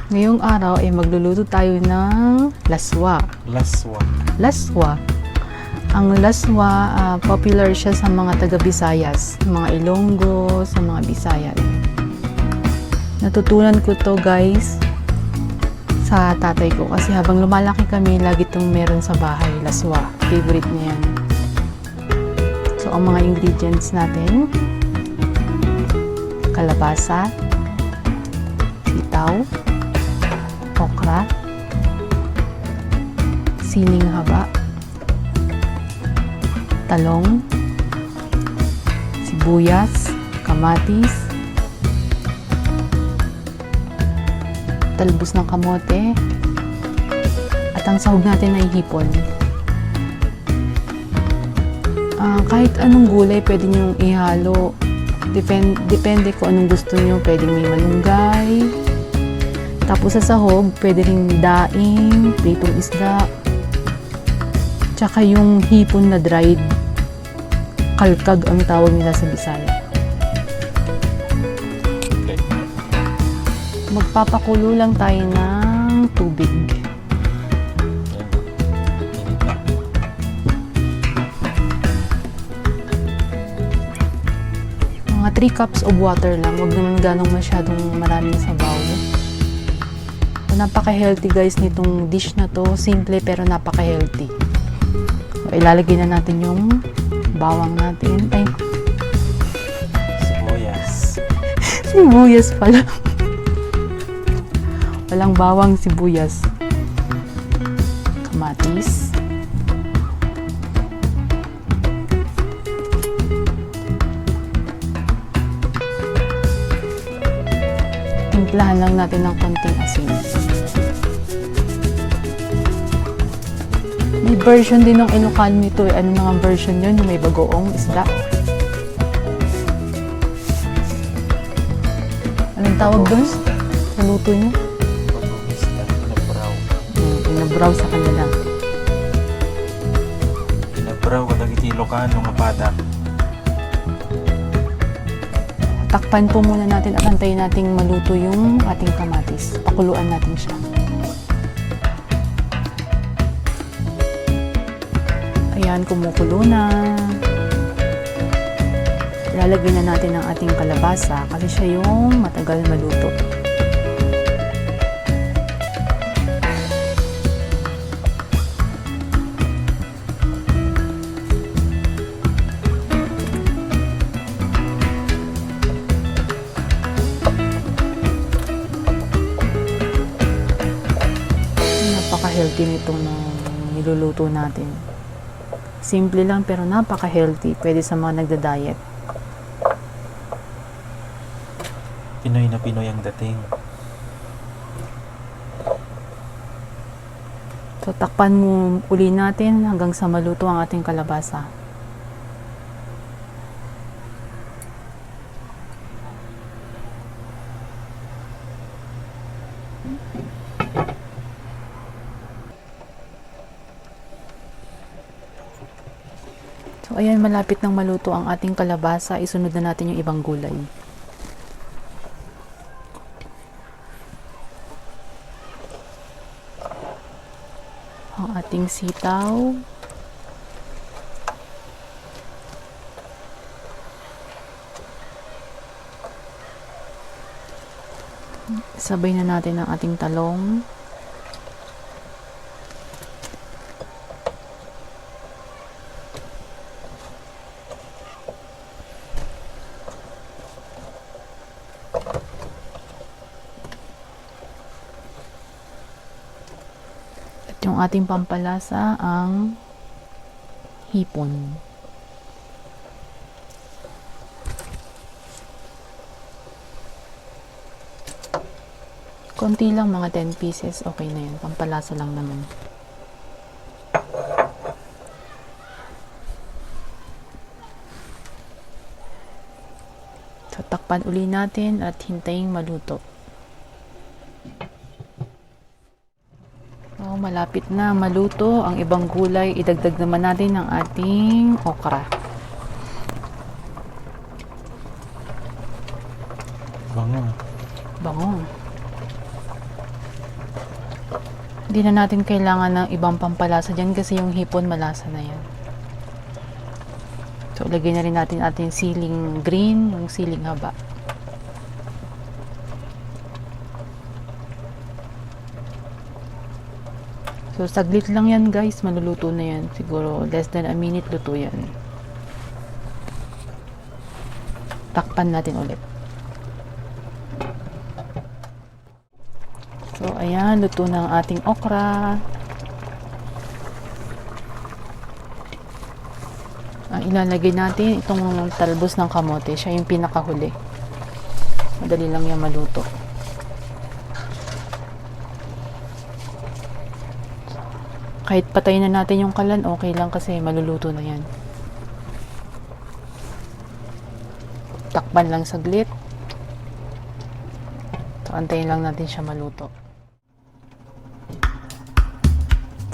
Ngayong araw ay magluluto tayo ng laswa. Laswa. Laswa. Ang laswa, popular siya sa mga taga-Visayas, mga Ilonggo, sa mga Bisayan. Natutunan ko to guys sa tatay ko kasi habang lumalaki kami, lagi itong meron sa bahay, laswa. Favorite niya yan. So, ang mga ingredients natin, kalabasa, sitaw, okra, siling haba, talong, sibuyas, kamatis, talbos ng kamote, at ang sahog natin ay hipon. Kahit anong gulay pwede nyo ihalo. Depende kung anong gusto nyo. Pwede may malunggay. Tapos sa sahog, pwede rin daing, pritong isda. Tsaka yung hipon na dried. Kalkag ang tawag nila sa Bisaya. Okay. Magpapakulo lang tayo ng tubig. Mga 3 cups of water lang. Huwag naman ganong masyadong maraming sabaw. Napaka-healthy guys nitong dish na to. Simple pero napaka-healthy. So, ilalagay na natin yung bawang natin. Ay, Sibuyas. sibuyas pala. Walang bawang, sibuyas. Kamatis. Timplahan lang natin ng konting asin. May version din ng Ilocano nito. Ano na nga version yun? Yung may bagoong isda. Anong tawag doon? Sa luto niyo? Bagoong isda. Pinabraw. Pinabraw sa kanila. Pinabraw kadag iti Ilocano nga pada. Takpan po muna natin at antayin nating maluto yung ating kamatis. Pakuluan natin siya. Ayan, kumukulo na. Ilalagay na natin ang ating kalabasa kasi siya yung matagal maluto. Napaka-healthy nitong niluluto natin. Simple lang pero napaka-healthy. Pwede sa mga nagda-diet. Pinoy na Pinoy ang dating. So, takpan mo uli natin hanggang sa maluto ang ating kalabasa. So, ayan, malapit nang maluto ang ating kalabasa. Isunod na natin yung ibang gulay. Ang ating sitaw. Sabay na natin ang ating talong. Yung ating pampalasa ang hipon. Konti lang, mga 10 pieces, okay na yan. Pampalasa lang naman. So, takpan uli natin at hintayin maluto. So, malapit na maluto ang ibang gulay. Idagdag naman natin ang ating okra. Bango. Bango. Hindi na natin kailangan ng ibang pampalasa dyan kasi yung hipon malasa na yan. So, lagay na rin natin ating siling green, yung siling haba. So, saglit lang yan guys, maluluto na yan. Siguro, less than a minute luto yan. Takpan natin ulit. So, ayan, luto na ang ating okra. Ilalagay natin itong talbos ng kamote. Siya yung pinakahuli. Madali lang yan maluto. Kahit patayin na natin yung kalan, okay lang kasi maluluto na yan. Takpan lang saglit. So, antayin lang natin siya maluto.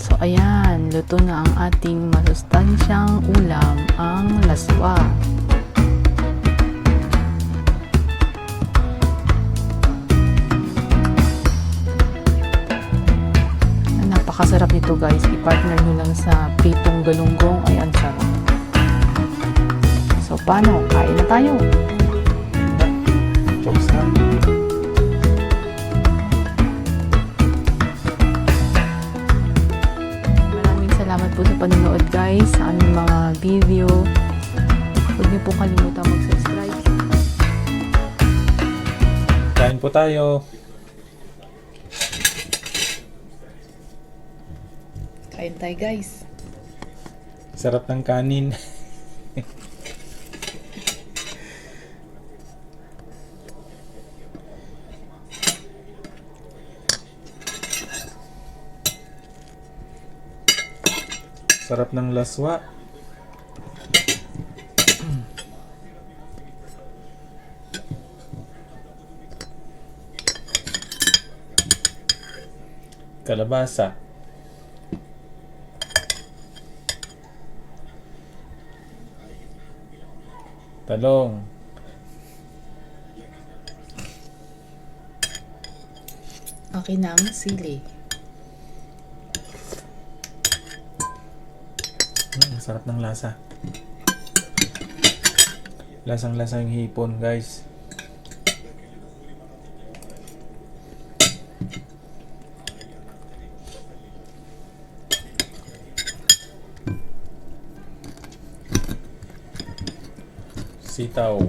So, ayan. Luto na ang ating masustansyang ulam, ang laswa. Napakasarap nito guys. I-partner nyo lang sa pritong galunggong. Ay, ang sarap. So, paano? Kain na tayo. Jokes na. Maraming salamat po sa panonood guys sa aming mga video. Huwag niyo po kalimutan mag-subscribe. Kain po tayo. Kain tayo guys. Sarap ng kanin. Sarap ng laswa. Kalabasa. Talong. Akin ang sili. Sarap ng lasa. Lasang-lasa yung hipon, guys. Sitaw.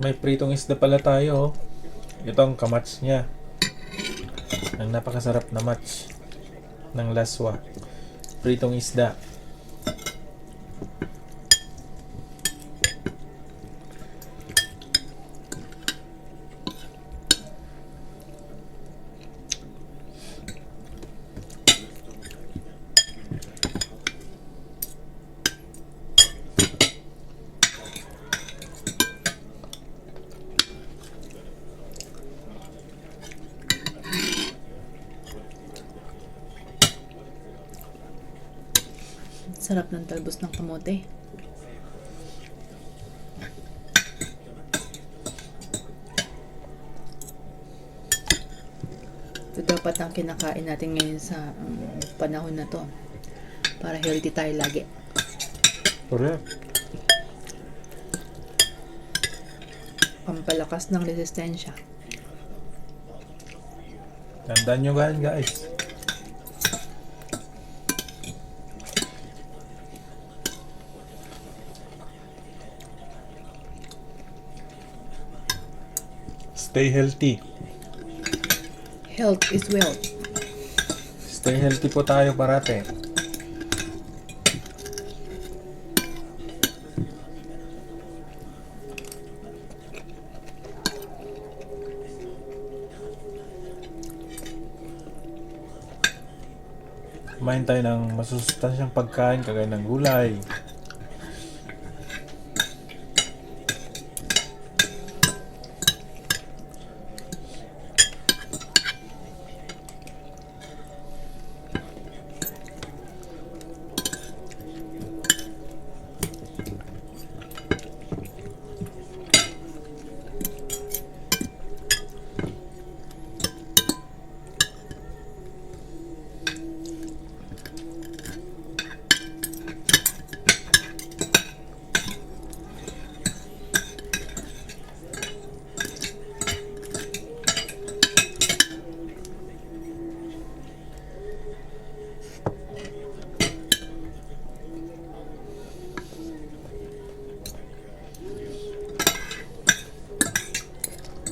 May pritong isda pala tayo. Ito ang kamats niya. Ang napakasarap na match ng laswa. Pritong isda. Sarap ng talbos ng kamote. Ito dapat ang kinakain natin ngayon sa panahon na to. Para healthy tayo lagi. Correct. Pampalakas ng resistensya. Tandaan nyo guys. Stay healthy. Health is wealth. Stay healthy po tayo parate. kumain tayo ng masustansyang pagkain kagaya ng gulay.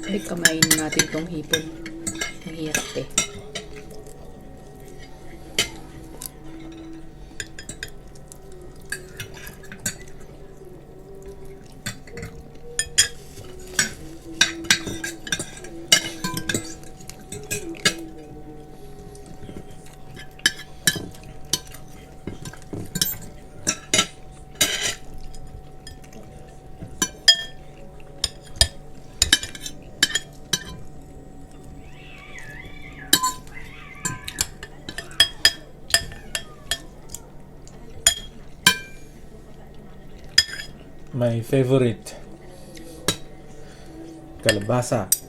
Ay, kamayin natin tong hipon. Mahirap eh. My favorite, kalabasa.